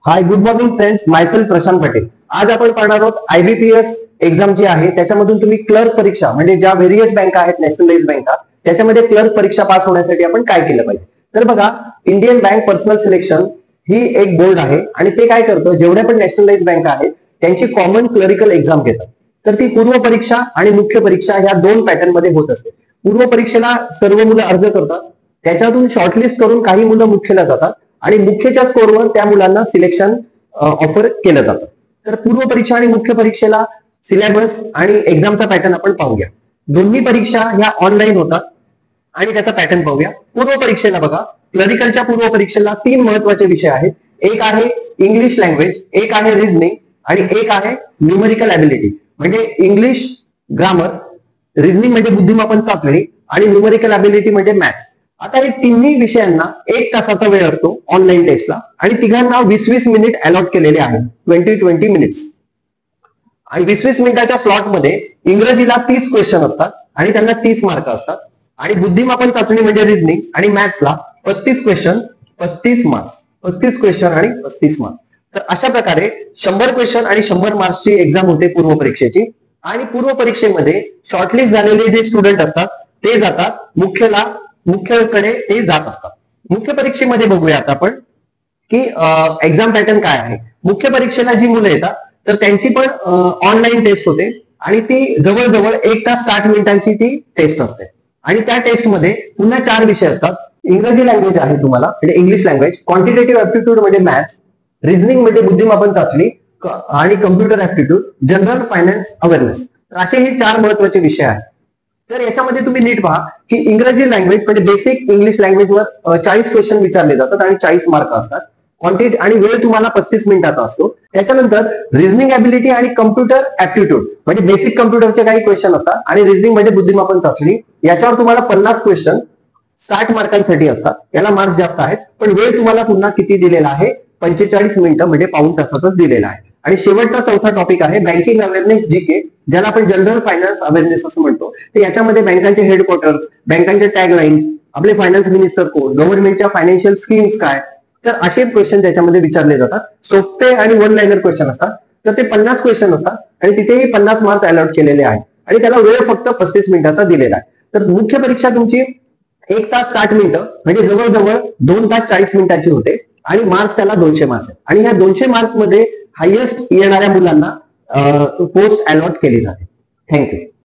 Hi good morning friends, myself Prashant Patel. आज आपण पाहणार आहोत IBPS एक्झाम जी आहे त्याच्यामधून तुम्ही क्लर्क परीक्षा म्हणजे ज्या व्हेरियस बँका आहेत, नॅशनलाइज बँका, त्याच्यामध्ये क्लर्क परीक्षा पास होण्यासाठी आपण काय केलं पाहिजे. तर बघा, इंडियन बँक पर्सनल सिलेक्शन ही एक बोर्ड आहे आणि ते काय करतं, जेवढ्या पण नॅशनलाइज बँका आहेत त्यांची कॉमन क्लरिकल एक्झाम घेतात. तर ती पूर्व परीक्षा आणि मुख्य परीक्षा ह्या दोन पॅटर्न मध्ये होत असते. पूर्व परीक्षेला सर्व मुलं अर्ज करतात, त्याच्यातून शॉर्टलिस्ट करून काही मुलं मुख्यला जातात आणि मुख्यच्या स्कोरवर त्या मुलांना सिलेक्शन ऑफर केलं जातं. तर पूर्व परीक्षा आणि मुख्य परीक्षेला सिलेबस आणि एक्झामचा पॅटर्न आपण पाहूया. दोन्ही परीक्षा ह्या ऑनलाईन होतात आणि त्याचा पॅटर्न पाहूया. पूर्व परीक्षेला बघा, क्लरिकलच्या पूर्व परीक्षेला 3 महत्वाचे विषय आहेत. एक आहे इंग्लिश लँग्वेज, एक आहे रिझनिंग आणि एक आहे न्यूमेरिकल ॲबिलिटी म्हणजे इंग्लिश ग्रामर, रिझनिंग म्हणजे बुद्धिमापन चाचणी आणि न्यूमेरिकल ॲबिलिटी म्हणजे मॅथ्स. आता हे तिन्ही विषयांना 1 तासाचा वेळ असतो ऑनलाईन टेस्टला आणि तिघांना 20-20 मिनिट अलॉट केलेले आहेत, 20-20 मिनिट्स. आणि 20-20 मिनिटाच्या स्लॉट मध्ये इंग्रजीला 30 क्वेश्चन असतात आणि त्यांना 30 मार्क असतात आणि बुद्धिमापन चाचणी म्हणजे रिझनिंग आणि मॅथ्सला 35 क्वेश्चन 35 मार्क्स, 35 क्वेश्चन आणि 35 मार्क्स. तर अशा प्रकारे 100 क्वेश्चन आणि 100 मार्क्सची एक्झाम होते पूर्व परीक्षेची. आणि पूर्व परीक्षेमध्ये शॉर्टलिस्ट झालेले जे स्टुडंट असतात ते जातात मुख्यकडे ते जात असतात. मुख्य परीक्षेमध्ये बघूया आता आपण की एक्झाम पॅटर्न काय आहे. मुख्य परीक्षेला जी मुलं येतात तर त्यांची पण ऑनलाईन टेस्ट होते आणि ती जवळजवळ 1 तास 60 मिनिटांची ती टेस्ट असते. आणि त्या टेस्टमध्ये पुन्हा 4 विषय असतात. इंग्रजी लँग्वेज आहे तुम्हाला म्हणजे इंग्लिश लँग्वेज, क्वांटिटेटिव्ह ऍप्टिट्यूड म्हणजे मॅथ्स, रिझनिंग म्हणजे बुद्धिमापन चाचणी आणि computer aptitude, general finance awareness. तर असे हे 4 महत्वाचे विषय आहेत. तर याच्यामध्ये तुम्ही नीट पहा की इंग्रजी लँग्वेज म्हणजे बेसिक इंग्लिश लँग्वेजवर 40 क्वेश्चन विचारले जातात आणि 40 मार्क असतात. क्वांटिटी आणि वेळ तुम्हाला 35 मिनिटाचा असतो. त्याच्यानंतर रिझनिंग ॲबिलिटी आणि कम्प्युटर ऍप्टिट्यूड म्हणजे बेसिक कम्प्युटरचे काही क्वेश्चन असतात आणि रिझनिंग म्हणजे बुद्धिमापन चाचणी, याच्यावर तुम्हाला 50 क्वेश्चन 60 मार्कांसाठी असतात. याला मार्क्स जास्त आहेत पण वेळ तुम्हाला पुन्हा किती दिलेला आहे, 45 मिनिटं म्हणजे पाऊण तासातच दिलेला आहे. आणि शेवटचा चौथा टॉपिक आहे बँकिंग अवेअरनेस जीके, ज्याला आपण जनरल फायनान्स अवेअरनेस असं म्हणतो. तर याच्यामध्ये बँकांचे हेडक्वार्टर्स, बँकांचे टॅगलाईन्स, आपले फायनान्स मिनिस्टर कोण, गव्हर्नमेंटच्या फायनान्शियल स्कीम्स काय, तर असे क्वेश्चन त्याच्यामध्ये विचारले जातात. सोपे आणि 1 लाइनर क्वेश्चन असतात. तर ते 50 क्वेश्चन असतात आणि तिथेही 50 मार्क्स अलॉट केलेले आहेत आणि त्याला वेळ फक्त 35 मिनिटाचा दिलेला आहे. तर मुख्य परीक्षा तुमची 1 तास 60 मिनिटं म्हणजे जवळजवळ 2 तास 40 मिनिटाची होते आणि मार्क्स त्याला 200 मार्क्स आहेत. आणि ह्या 200 मार्क्स मध्ये हायएस्ट येणाऱ्या मुलांना पोस्ट अलॉट केली जाते. थँक्यू.